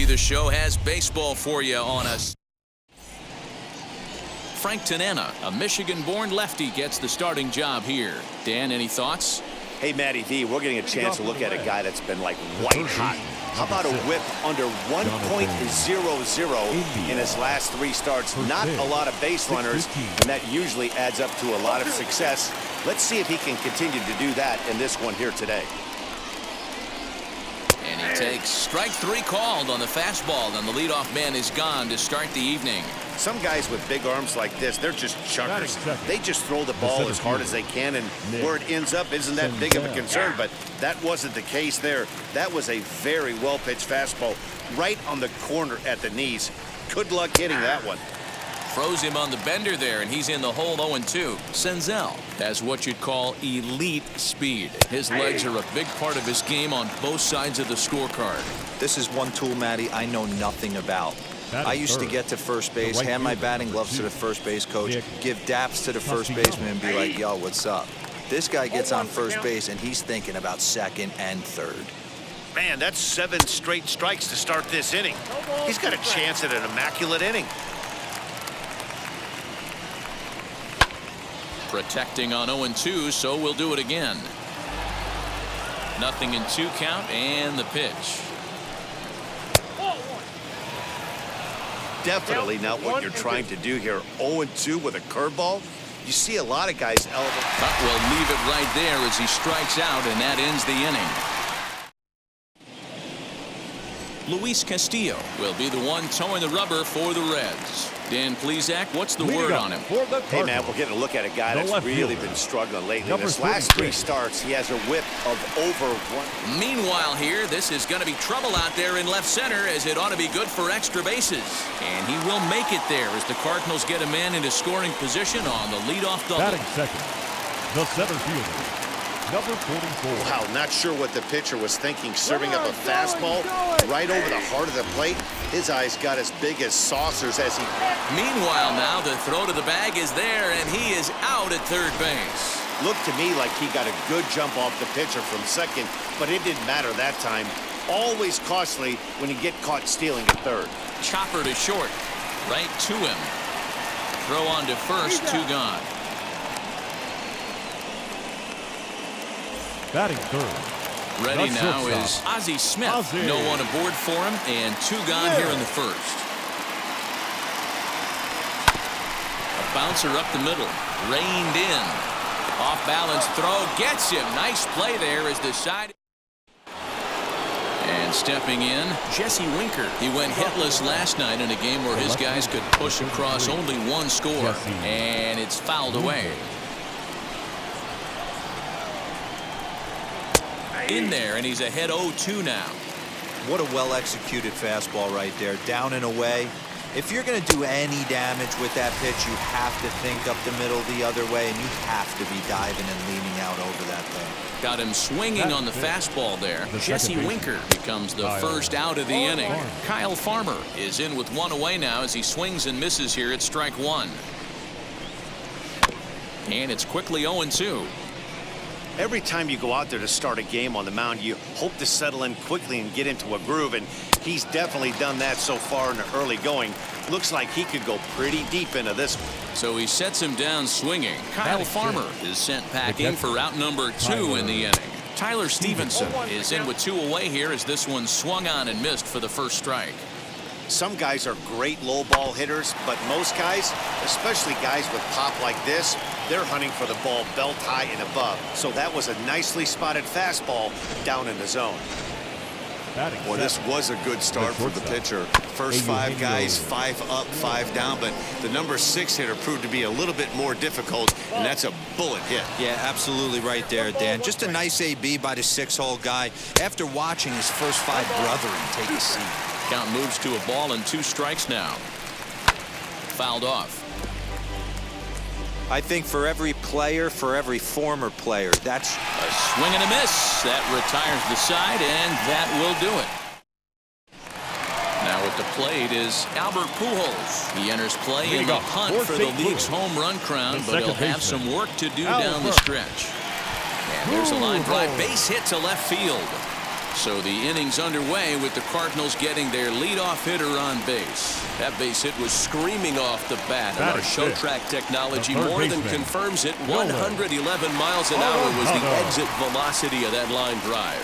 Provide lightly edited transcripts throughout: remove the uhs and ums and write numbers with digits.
MLB The Show has baseball for you on us. Frank Tanana, a Michigan-born lefty, gets the starting job here. Dan, any thoughts? Hey, Matty V, we're getting a chance to look at a guy that's been like white hot. How about a whip under 1.00 in his last 3 starts? Not a lot of base runners, and that usually adds up to a lot of success. Let's see if he can continue to do that in this one here today. And he takes strike 3 called on the fastball, and the leadoff man is gone to start the evening. Some guys with big arms like this, they're just chuckers. They just throw the ball as hard as they can, and where it ends up isn't that big of a concern, but that wasn't the case there. That was a very well-pitched fastball right on the corner at the knees. Good luck hitting that one. Throws him on the bender there, and he's in the hole 0-2. Senzel has what you'd call elite speed. His legs are a big part of his game on both sides of the scorecard. This is one tool, Matty, I know nothing about. I used to get to first base, hand my batting gloves to the first base coach, give daps to the first baseman, and be like, yo, what's up? This guy gets on first base, and he's thinking about second and third. Man, that's 7 straight strikes to start this inning. He's got a chance at an immaculate inning. Protecting on 0-2, so we'll do it again. 0-2 count, and the pitch. Definitely not what you're trying to do here. 0-2 with a curveball. You see a lot of guys elevate. But we'll leave it right there as he strikes out, and that ends the inning. Luis Castillo will be the one towing the rubber for the Reds. Dan Plesac, what's the word on him? Hey, man, we're getting a look at a guy that's really been struggling lately. In his last 3 starts, he has a whip of over 1. Meanwhile here, this is going to be trouble out there in left center, as it ought to be good for extra bases. And he will make it there as the Cardinals get a man into scoring position on the leadoff double. Batting second, the center fielder, number 44. Wow, not sure what the pitcher was thinking, serving up a fastball right over the heart of the plate. His eyes got as big as saucers as he... Meanwhile now, the throw to the bag is there, and he is out at third base. Looked to me like he got a good jump off the pitcher from second, but it didn't matter that time. Always costly when you get caught stealing at third. Chopper to short, right to him. Throw on to first, 2 gone. Batting third. Ready now is Ozzie Smith. No one aboard for him, and 2 gone here in the first. A bouncer up the middle, reined in. Off balance throw, gets him. Nice play there as decided. And stepping in, Jesse Winker. He went hitless last night in a game where his guys could push across only 1 score, and it's fouled away. In there, and he's ahead 0-2 now. What a well-executed fastball right there, down and away. If you're going to do any damage with that pitch, you have to think up the middle the other way, and you have to be diving and leaning out over that thing. Got him swinging on the fastball there. Jesse Winker becomes the first out of the inning. Kyle Farmer is in with 1 away now as he swings and misses here at strike 1. And it's quickly 0-2. Every time you go out there to start a game on the mound, you hope to settle in quickly and get into a groove, and he's definitely done that so far in the early going. Looks like he could go pretty deep into this one. So he sets him down swinging. Kyle Farmer is sent packing for out number 2 in the inning. Tyler Stevenson is in with 2 away here as this one swung on and missed for the first strike. Some guys are great low ball hitters, but most guys, especially guys with pop like this, they're hunting for the ball belt high and above. So that was a nicely spotted fastball down in the zone. Well, this was a good start for the pitcher. First 5 guys, 5 up, 5 down, but the number 6 hitter proved to be a little bit more difficult, and that's a bullet hit. Yeah, absolutely right there, Dan. Just a nice AB by the 6-hole guy after watching his first 5 brethren take a seat. Count moves to a ball and 2 strikes now. Fouled off. I think for every player, for every former player, that's a swing and a miss. That retires the side, and that will do it. Now at the plate is Albert Pujols. He enters play in the hunt for the league's home run crown, but he'll have some work to do down the stretch. And there's a line drive base hit to left field. So the inning's underway with the Cardinals getting their leadoff hitter on base. That base hit was screaming off the bat, and our show track technology more than confirms it. 111 miles an hour was the exit velocity of that line drive.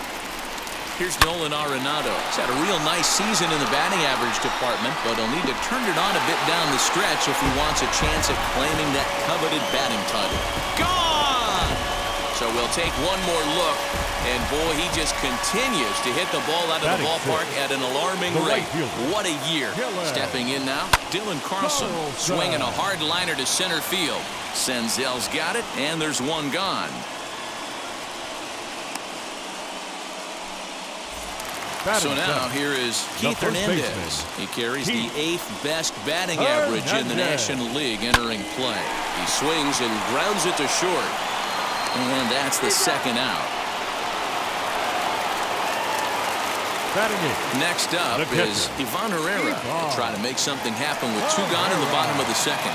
Here's Nolan Arenado. He's had a real nice season in the batting average department, but he'll need to turn it on a bit down the stretch if he wants a chance at claiming that coveted batting title. Gone! So we'll take one more look, and boy, he just continues to hit the ball out of the ballpark at an alarming rate. What a year. Stepping in now, Dylan Carlson swinging a hard liner to center field. Senzel's got it, and there's one gone. So now here is Keith Hernandez. He carries the 8th best batting average in the National League entering play. He swings and grounds it to short. And that's the second out. Next up is Ivan Herrera. He'll try to make something happen with 2 gone in the bottom of the second.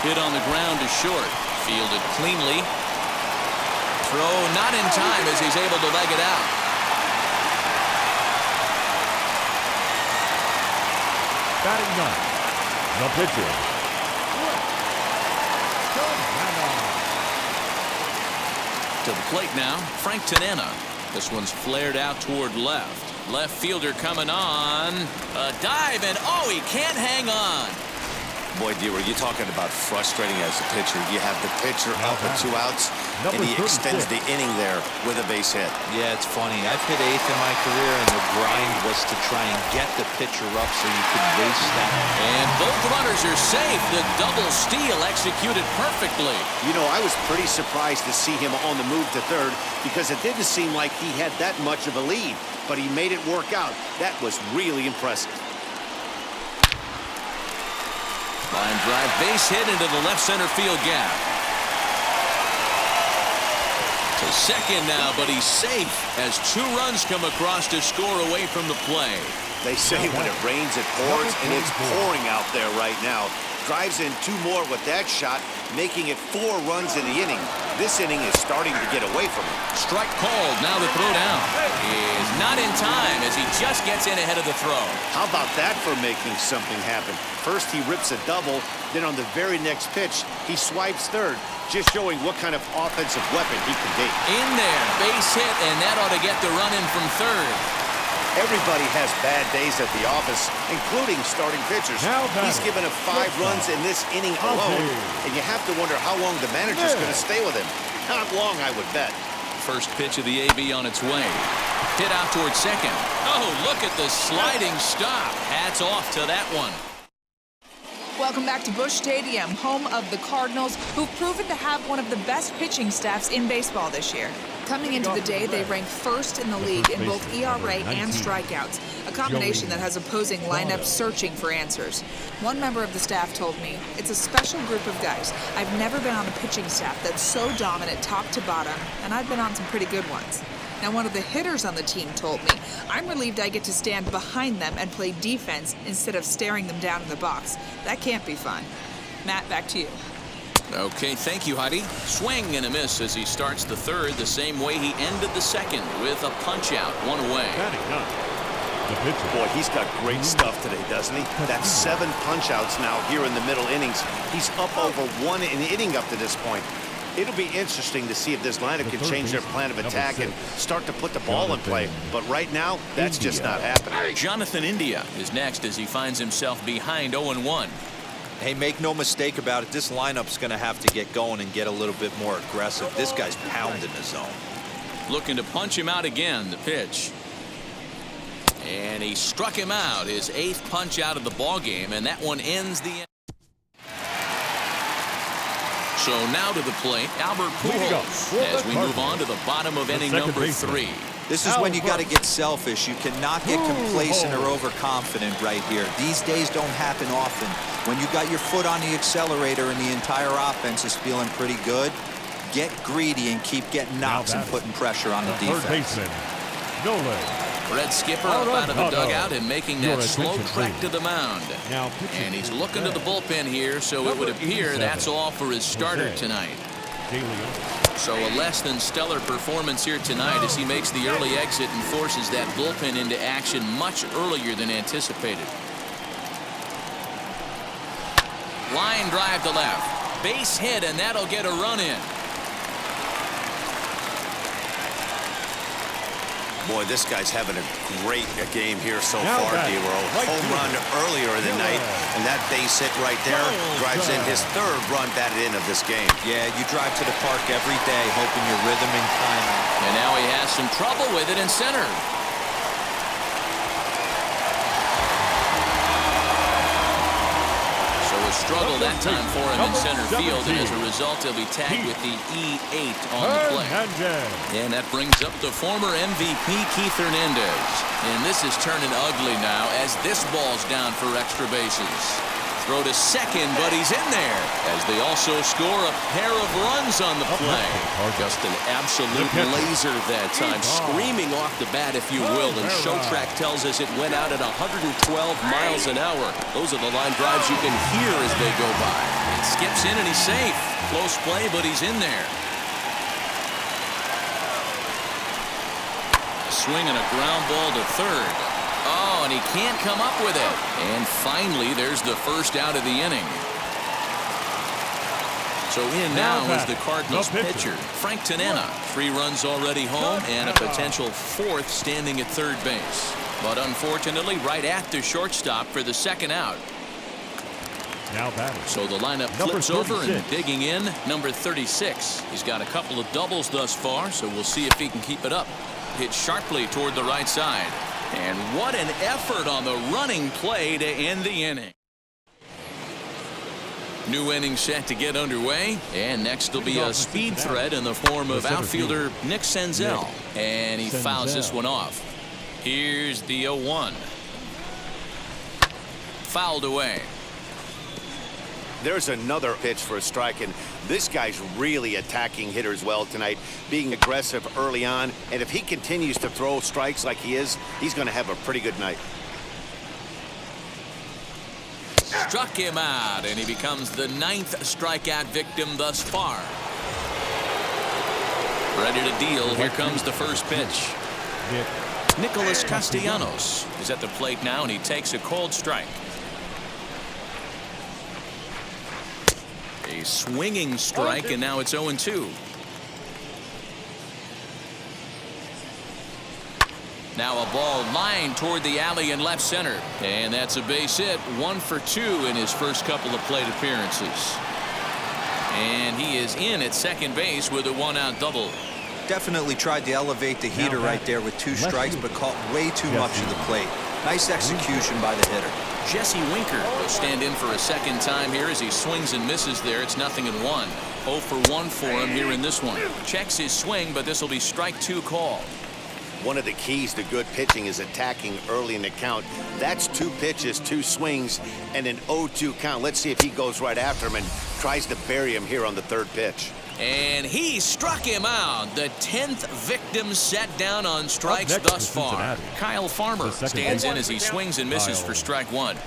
Hit on the ground to short. Fielded cleanly. Throw not in time as he's able to leg it out. Batting 9, the pitcher. To the plate now, Frank Tanana. This one's flared out toward left. Left fielder coming on. A dive, and oh, he can't hang on. Boy, D, you're talking about frustrating as a pitcher. You have the pitcher out with 2 outs, and he extends the inning there with a base hit. Yeah, it's funny. I've hit 8th in my career, and the grind was to try and get the pitcher up so you could waste that. And both runners are safe. The double steal executed perfectly. You know, I was pretty surprised to see him on the move to third because it didn't seem like he had that much of a lead, but he made it work out. That was really impressive. Line drive base hit into the left center field gap. To second now, but he's safe as 2 runs come across to score away from the play. They say when it rains, it pours, and it's pouring out there right now. Drives in 2 more with that shot, making it 4 runs in the inning. This inning is starting to get away from him. Strike called. Now the throw down is not in time as he just gets in ahead of the throw. How about that for making something happen? First he rips a double, then on the very next pitch he swipes third, just showing what kind of offensive weapon he can be. In there, base hit, and that ought to get the run in from third. Everybody has bad days at the office, including starting pitchers. He's given up 5 runs in this inning alone, and you have to wonder how long the manager's going to stay with him. Not long, I would bet. First pitch of the AB on its way. Hit out towards second. Oh, look at the sliding stop. Hats off to that one. Welcome back to Busch Stadium, home of the Cardinals, who've proven to have one of the best pitching staffs in baseball this year. Coming into the day, they rank 1st in the league in both ERA and strikeouts, a combination that has opposing lineups searching for answers. One member of the staff told me, "It's a special group of guys. I've never been on a pitching staff that's so dominant top to bottom, and I've been on some pretty good ones." Now, one of the hitters on the team told me, "I'm relieved I get to stand behind them and play defense instead of staring them down in the box. That can't be fun." Matt, back to you. Okay, thank you, Heidi. Swing and a miss as he starts the third the same way he ended the second with a punch-out, 1 away. Boy, he's got great stuff today, doesn't he? That's 7 punch-outs now here in the middle innings. He's up over 1 in the inning up to this point. It'll be interesting to see if this lineup can change their plan of attack and start to put the ball in play. But right now, that's just not happening. Jonathan India is next as he finds himself behind 0-1. Hey, make no mistake about it, this lineup's going to have to get going and get a little bit more aggressive. This guy's pounding the zone. Looking to punch him out again, the pitch. And he struck him out, his 8th punch out of the ball game, and that one ends the end. So now to the plate, Albert Pujols, as we move on to the bottom of inning number 3. This is when you got to get selfish. You cannot get complacent or overconfident right here. These days don't happen often. When you got your foot on the accelerator and the entire offense is feeling pretty good, get greedy and keep getting knocks and putting pressure on the defense. Red Skipper up out of the dugout and making that slow trek to the mound. And he's looking to the bullpen here, so it would appear that's all for his starter tonight. So a less than stellar performance here tonight as he makes the early exit and forces that bullpen into action much earlier than anticipated. Line drive to left. Base hit, and that'll get a run in. Boy, this guy's having a great game here so far, D-Row. Home run earlier in the night, and that base hit right there drives in his third run batted in of this game. Yeah, you drive to the park every day hoping your rhythm and timing. And now he has some trouble with it in center. Struggle that time for him in center field, and as a result, he'll be tagged with the E8 on the play. And that brings up the former MVP Keith Hernandez. And this is turning ugly now as this ball's down for extra bases. Throw to second, but he's in there as they also score a pair of runs on the play. Just an absolute laser that time, screaming off the bat, if you will. And Showtrack tells us it went out at 112 miles an hour. Those are the line drives you can hear as they go by. It skips in and he's safe. Close play, but he's in there. Swinging a ground ball to third. Oh, and he can't come up with it. And finally, there's the first out of the inning. So in now is the Cardinals pitcher, Frank Tanana. 3 runs already home and a potential 4th standing at third base. But unfortunately, right at the shortstop for the second out. So the lineup flips over and digging in, number 36. He's got a couple of doubles thus far, so we'll see if he can keep it up. Hit sharply toward the right side. And what an effort on the running play to end the inning. New inning set to get underway, and next will be a speed threat in the form of outfielder Nick Senzel, and he fouls this one off. Here's the 0-1. Fouled away. There's another pitch for a strike, and this guy's really attacking hitters well tonight, being aggressive early on, and if he continues to throw strikes like he is, he's going to have a pretty good night. Struck him out, and he becomes the 9th strikeout victim thus far. Ready to deal. Here comes the first pitch. Nicholas Castellanos is at the plate now, and he takes a cold strike. A swinging strike, and now it's 0-2. Now a ball lined toward the alley in left center. And that's a base hit. 1 for 2 in his first couple of plate appearances. And he is in at second base with a 1-out double. Definitely tried to elevate the heater right there with 2 strikes, but caught way too much of the plate. Nice execution by the hitter. Jesse Winker will stand in for a second time here as he swings and misses there. It's 0-1. 0 for 1 for him here in this one. Checks his swing, but this will be strike 2 call. One of the keys to good pitching is attacking early in the count. That's 2 pitches, 2 swings, and an 0-2 count. Let's see if he goes right after him and tries to bury him here on the 3rd pitch. And he struck him out. The 10th victim set down on strikes thus far. Kyle Farmer stands in as he swings and misses for strike 1.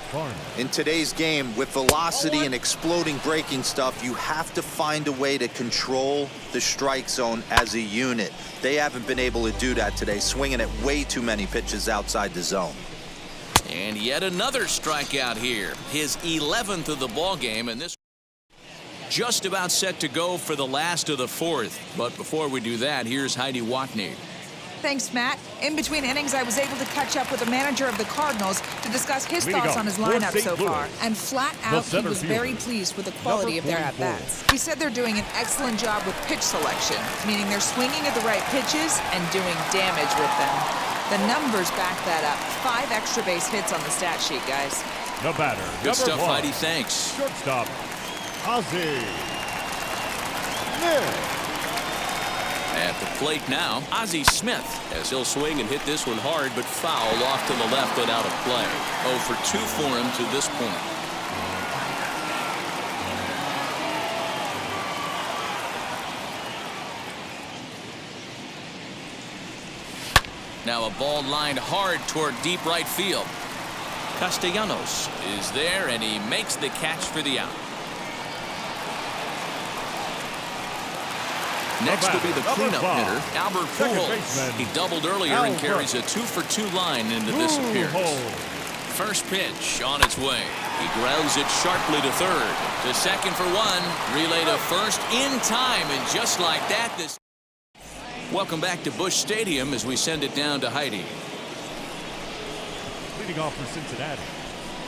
In today's game, with velocity and exploding breaking stuff, you have to find a way to control the strike zone as a unit. They haven't been able to do that today, swinging at way too many pitches outside the zone. And yet another strikeout here. His 11th of the ball game, and this just about set to go for the last of the 4th. But before we do that, here's Heidi Watney. Thanks, Matt. In between innings, I was able to catch up with the manager of the Cardinals to discuss his thoughts on his lineup so far. And flat out, he was very pleased with the quality of their at-bats. He said they're doing an excellent job with pitch selection, meaning they're swinging at the right pitches and doing damage with them. The numbers back that up. 5 extra base hits on the stat sheet, guys. The batter. Good stuff, Heidi. Thanks. Shortstop, Ozzie. At the plate now, Ozzie Smith, as he'll swing and hit this one hard, but foul off to the left and out of play. 0 for 2 for him to this point. Now a ball lined hard toward deep right field. Castellanos is there, and he makes the catch for the out. Next will be the cleanup hitter, Albert Pujols. He doubled earlier and carries a 2-for-2 line into this appearance. First pitch on its way. He grounds it sharply to third. To second for one. Relay to first in time. And just like that, this... Welcome back to Busch Stadium as we send it down to Heidi. Leading off for Cincinnati,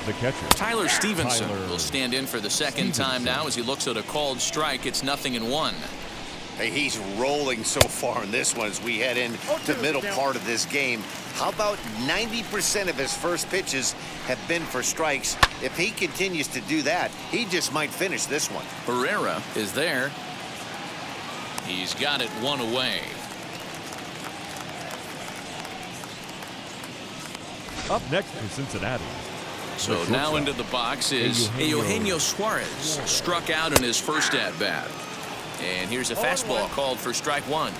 the catcher, Tyler Stevenson will stand in for the second time now as he looks at a called strike. It's 0-1. Hey, he's rolling so far in this one as we head into the middle part of this game. How about 90% of his first pitches have been for strikes? If he continues to do that, he just might finish this one. Herrera is there. He's got it one away. Up next for Cincinnati. So now into the box is Eugenio Suarez. Struck out in his first at-bat. And here's a fastball called for strike one.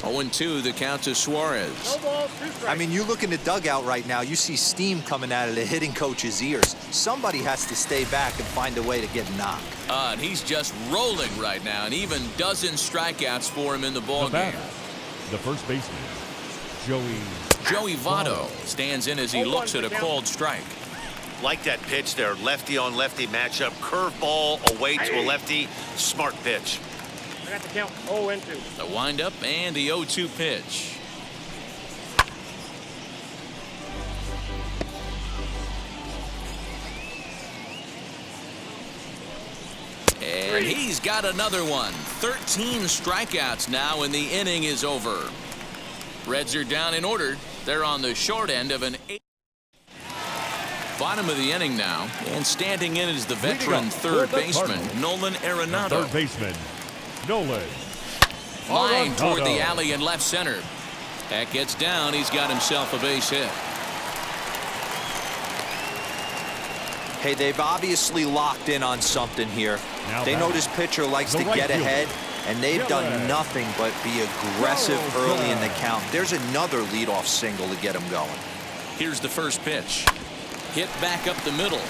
0-2 the count to Suarez. I mean, you look in the dugout right now, you see steam coming out of the hitting coach's ears. Somebody has to stay back and find a way to get knocked. And he's just rolling right now, and even dozen strikeouts for him in the ballgame. The first baseman, Joey Votto stands in as he looks at a called strike. Like that pitch there, lefty on lefty matchup, curveball away to a lefty, smart pitch. I got the count 0-2. The windup and the 0-2 pitch. And he's got another one. 13 strikeouts now, and the inning is over. Reds are down in order. They're on the short end of an 8. Bottom of the inning now, and standing in is the veteran third baseman, Nolan Arenado. third baseman, Nolan. Line toward the alley in left center. That gets down. He's got himself a base hit. Hey, they've obviously locked in on something here. They know this pitcher likes to get ahead, and they've done nothing but be aggressive early in the count. There's another leadoff single to get him going. Here's the first pitch. Hit back up the middle.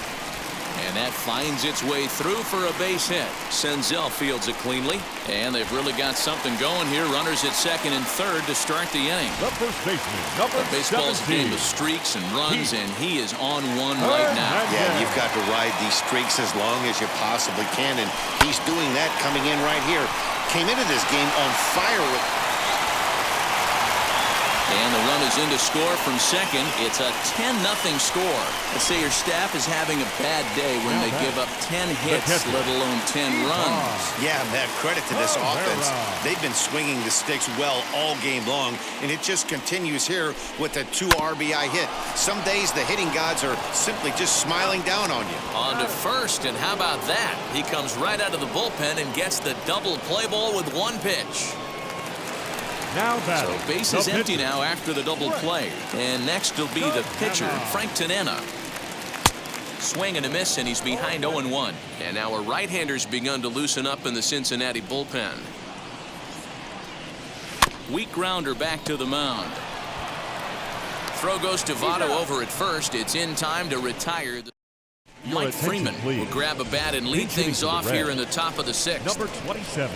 And that finds its way through for a base hit. Senzel fields it cleanly. And they've really got something going here. Runners at second and third to start the inning. The first baseman, number Baseball's a 17. game of streaks and runs, and he is on one right now. Yeah, you've got to ride these streaks as long as you possibly can, and he's doing that coming in right here. Came into this game on fire with... And the run is in to score from second. It's a 10-0 score. Let's say your staff is having a bad day when they give up 10 hits, let alone 10 runs. Yeah, man, credit to this offense. They've been swinging the sticks well all game long, and it just continues here with a 2 RBI hit. Some days the hitting gods are simply just smiling down on you. On to first, and how about that? He comes right out of the bullpen and gets the double play ball with one pitch. So base is empty now after the double play. And next will be the pitcher, Frank Tanana. Swing and a miss, and he's behind 0-1. And now a right-hander's begun to loosen up in the Cincinnati bullpen. Weak grounder back to the mound. Throw goes to Votto over at first. It's in time to retire. Mike Freeman will grab a bat and lead things off here in the top of the 6th. Number 27,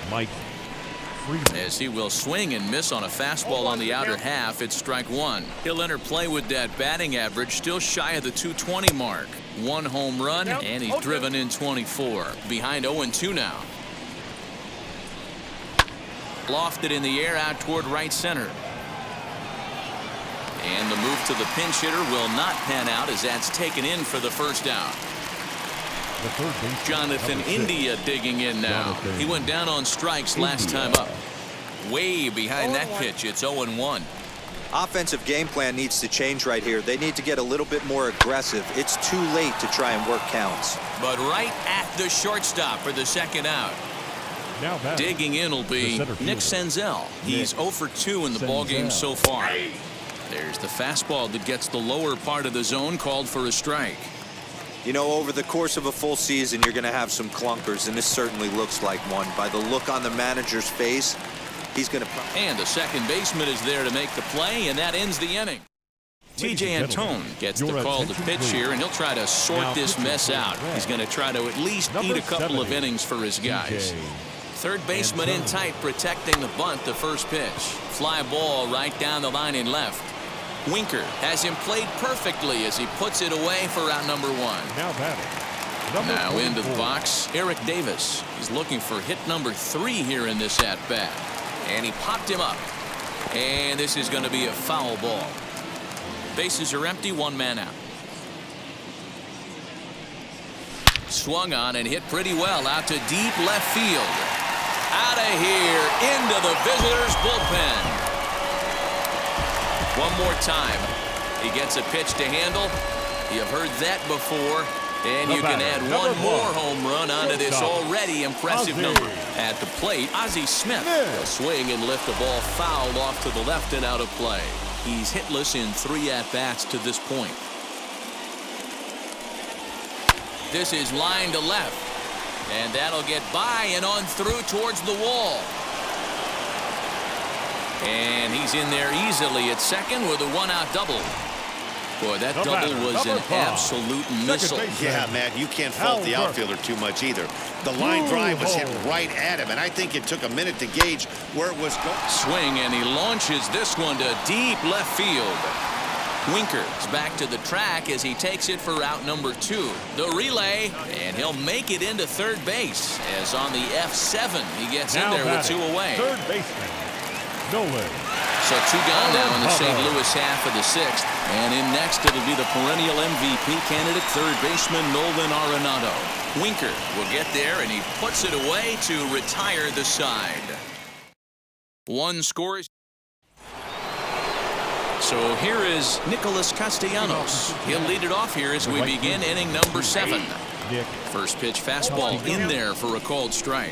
Mike Freeman. As he will swing and miss on a fastball on the outer half. It's strike one. He'll enter play with that batting average still shy of the 220 mark. 1 home run, and he's driven in 24. Behind 0-2 now. Lofted in the air out toward right center. And the move to the pinch hitter will not pan out as that's taken in for the first out. Jonathan India digging in now. He went down on strikes last time up. Way behind that pitch. It's 0-1. Offensive game plan needs to change right here. They need to get a little bit more aggressive. It's too late to try and work counts. But right at the shortstop for the second out. Digging in will be Nick Senzel. He's 0 for 2 in the ballgame so far. There's the fastball that gets the lower part of the zone, called for a strike. You know, over the course of a full season, you're going to have some clunkers, and this certainly looks like one. By the look on the manager's face, he's going to... And the second baseman is there to make the play, and that ends the inning. T.J. Antone gets the call to pitch here, and he'll try to sort this mess out. He's going to try to at least eat a couple of innings for his guys. Third baseman in tight, protecting the bunt. The first pitch. Fly ball right down the line in left. Winker has him played perfectly as he puts it away for out number one. Now into the box, Eric Davis. He's looking for hit number 3 here in this at-bat. And he popped him up. And this is going to be a foul ball. Bases are empty, 1 man out. Swung on and hit pretty well out to deep left field. Out of here into the visitors' bullpen. One more time. He gets a pitch to handle. You've heard that before. And you can add one more home run onto this already impressive number. At the plate, Ozzie Smith will swing and lift the ball foul off to the left and out of play. He's hitless in 3 at-bats to this point. This is line to left. And that'll get by and on through towards the wall. And he's in there easily at second with a 1-out double. Boy, that double was an absolute missile. Yeah, Matt, you can't fault the outfielder too much either. The line drive was hit right at him, and I think it took a minute to gauge where it was going. Swing, and he launches this one to deep left field. Winker's back to the track as he takes it for out number 2. The relay, and he'll make it into third base as on the F7 he gets in there with 2 away. Third baseman, Nolan. So 2 gone now in the St. Louis half of the 6th. And in next, it'll be the perennial MVP candidate, third baseman Nolan Arenado. Winker will get there, and he puts it away to retire the side. 1 scores. So here is Nicholas Castellanos. He'll lead it off here as we begin inning number 7. First pitch fastball in there for a called strike.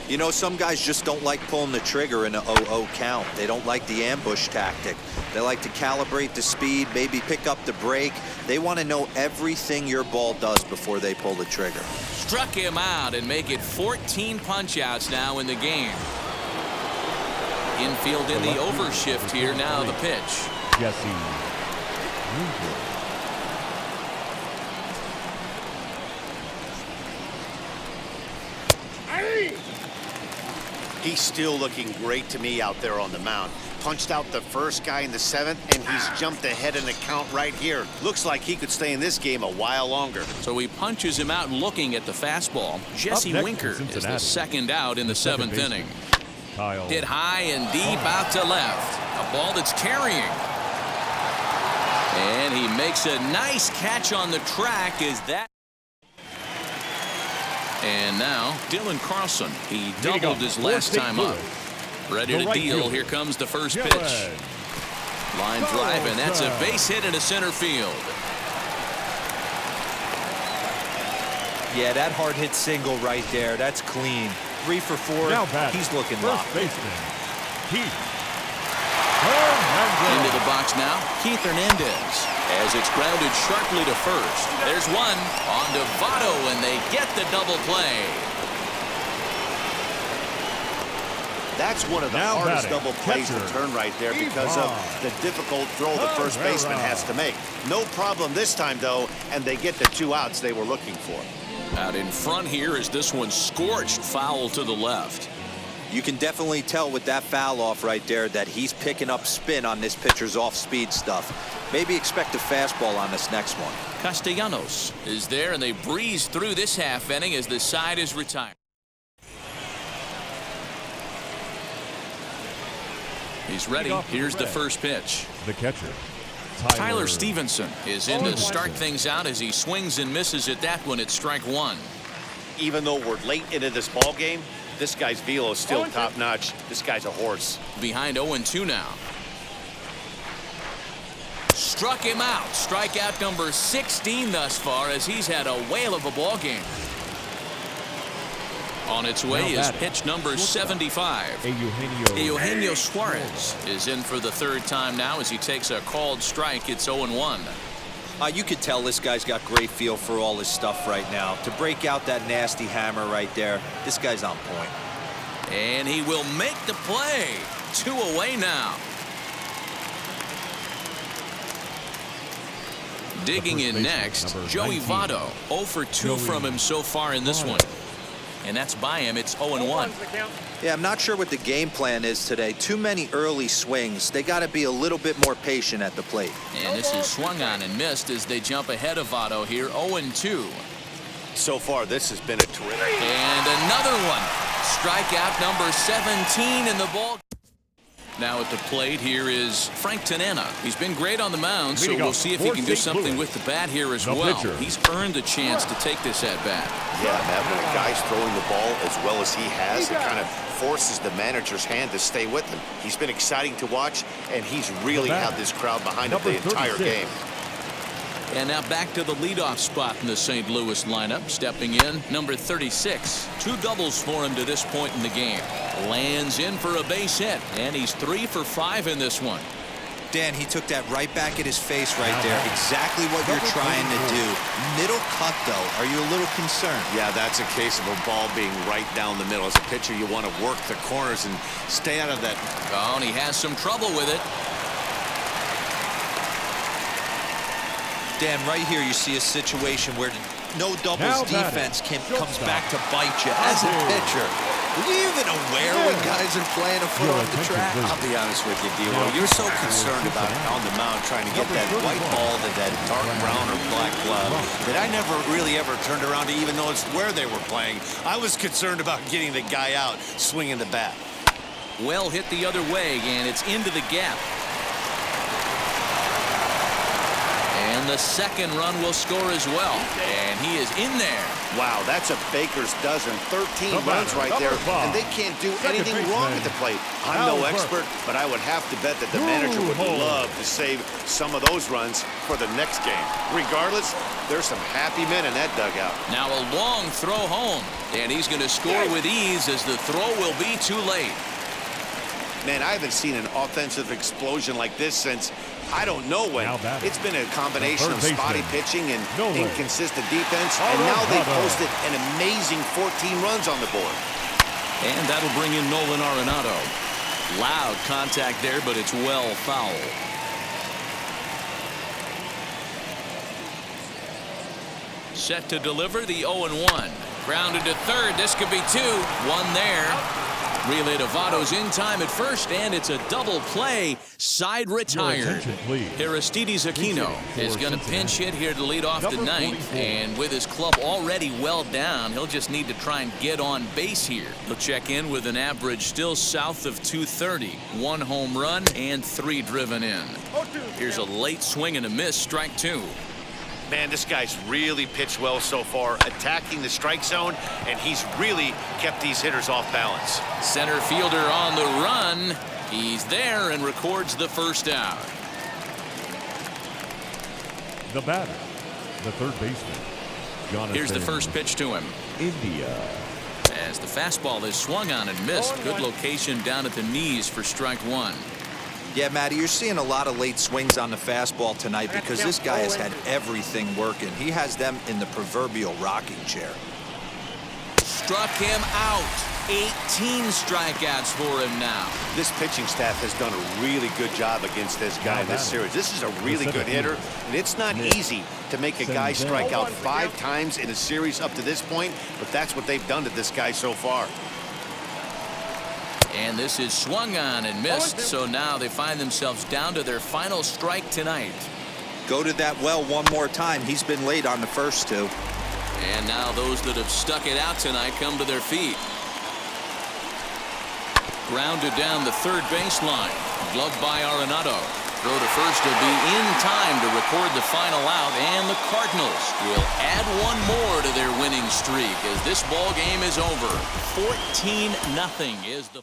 You know, some guys just don't like pulling the trigger in an 0-0 count. They don't like the ambush tactic. They like to calibrate the speed, maybe pick up the break. They want to know everything your ball does before they pull the trigger. Struck him out and make it 14 punch-outs now in the game. Infield in the overshift here. Now the pitch. He's still looking great to me out there on the mound. Punched out the first guy in the 7th, and he's jumped ahead in the count right here. Looks like he could stay in this game a while longer. So he punches him out looking at the fastball. Jesse Winker is the second out in the 7th inning. Hit high and deep out to left. A ball that's carrying. And he makes a nice catch on the track. Is that? And now Dylan Carlson. He doubled his last time up. Ready to deal. Here comes the first pitch. Line drive, and that's a base hit into center field. Yeah, that hard hit single right there. That's clean. 3 for 4. He's looking locked. Into the box now, Keith Hernandez, as it's grounded sharply to first. There's one on to Votto, and they get the double play. That's one of the hardest double plays to turn right there because of the difficult throw the first baseman has to make. No problem this time, though, and they get the 2 outs they were looking for. Out in front here is this one scorched foul to the left. You can definitely tell with that foul off right there that he's picking up spin on this pitcher's off-speed stuff. Maybe expect a fastball on this next one. Castellanos is there, and they breeze through this half inning as the side is retired. He's ready. Here's the first pitch. The catcher, Tyler Stevenson is in to start things out as he swings and misses at that one at strike 1. Even though we're late into this ball game, this guy's velo is still top-notch. This guy's a horse. Behind 0-2 now. Struck him out. Strikeout number 16 thus far as he's had a whale of a ball game. On its way is pitch number 75. Eugenio Suarez is in for the 3rd time now as he takes a called strike. It's 0-1. You could tell this guy's got great feel for all his stuff right now. To break out that nasty hammer right there, this guy's on point. And he will make the play. 2 away now. Digging in next, Joey Votto. 0 for 2 from him so far in this one. And that's by him. It's 0-1. Yeah, I'm not sure what the game plan is today. Too many early swings. They got to be a little bit more patient at the plate. And this is swung on and missed as they jump ahead of Votto here. 0-2. So far, this has been a terrific. And another one. Strikeout number 17 in the ball. Now at the plate here is Frank Tanana. He's been great on the mound, so we'll see if he can do something with the bat here as well. He's earned a chance to take this at bat. Yeah, Matt, when a guy's throwing the ball as well as he has, it kind of forces the manager's hand to stay with him. He's been exciting to watch, and he's really had this crowd behind him the entire game. And now back to the leadoff spot in the St. Louis lineup. Stepping in, number 36. 2 doubles for him to this point in the game. Lands in for a base hit, and he's 3 for 5 in this one. Dan, he took that right back at his face right there. Exactly what you're trying to do. Middle cut, though. Are you a little concerned? Yeah, that's a case of a ball being right down the middle. As a pitcher, you want to work the corners and stay out of that. Oh, and he has some trouble with it. Dan, right here you see a situation where no doubles defense comes back to bite you. As a pitcher, are you even aware when guys are playing a foot off the track? I'll be honest with you, D-Lo. You're so concerned about on the mound trying to get that white ball to that dark brown or black glove that I never really ever turned around to even notice where they were playing. I was concerned about getting the guy out swinging the bat. Well hit the other way, and it's into the gap. And the second run will score as well. And he is in there. Wow, that's a baker's dozen. 13 runs right there, and they can't do anything wrong at the plate. I'm no expert, but I would have to bet that the manager would love to save some of those runs for the next game. Regardless, there's some happy men in that dugout. Now a long throw home, and he's going to score with ease as the throw will be too late. Man, I haven't seen an offensive explosion like this since I don't know when. It's been a combination of spotty pitching and inconsistent defense, and now they posted an amazing 14 runs on the board. And that'll bring in Nolan Arenado. Loud contact there, but it's well foul. Set to deliver the 0-1. Grounded to third. This could be 2. 1 there. Relay to Votto's in time at first, and it's a double play. Side retired. Aristides Aquino is going to pinch hit here to lead off the ninth. And with his club already well down, he'll just need to try and get on base here. He'll check in with an average still south of 230. 1 home run and 3 driven in. Here's a late swing and a miss, strike 2. Man, this guy's really pitched well so far, attacking the strike zone, and he's really kept these hitters off balance. Center fielder on the run. He's there and records the first out. The batter, the third baseman, Jonathan. Here's the first pitch to him. India. As the fastball is swung on and missed. Good location down at the knees for strike 1. Yeah, Matty, you're seeing a lot of late swings on the fastball tonight because this guy has had everything working. He has them in the proverbial rocking chair. Struck him out. 18 strikeouts for him now. This pitching staff has done a really good job against this guy in this series. This is a really good hitter, and it's not easy to make a guy strike out 5 times in a series up to this point, but that's what they've done to this guy so far. And this is swung on and missed, so now they find themselves down to their final strike tonight. Go to that well one more time. He's been late on the first 2. And now those that have stuck it out tonight come to their feet. Grounded down the third baseline. Gloved by Arenado. Throw to first will be in time to record the final out, and the Cardinals will add 1 more to their winning streak as this ball game is over. 14-0 is the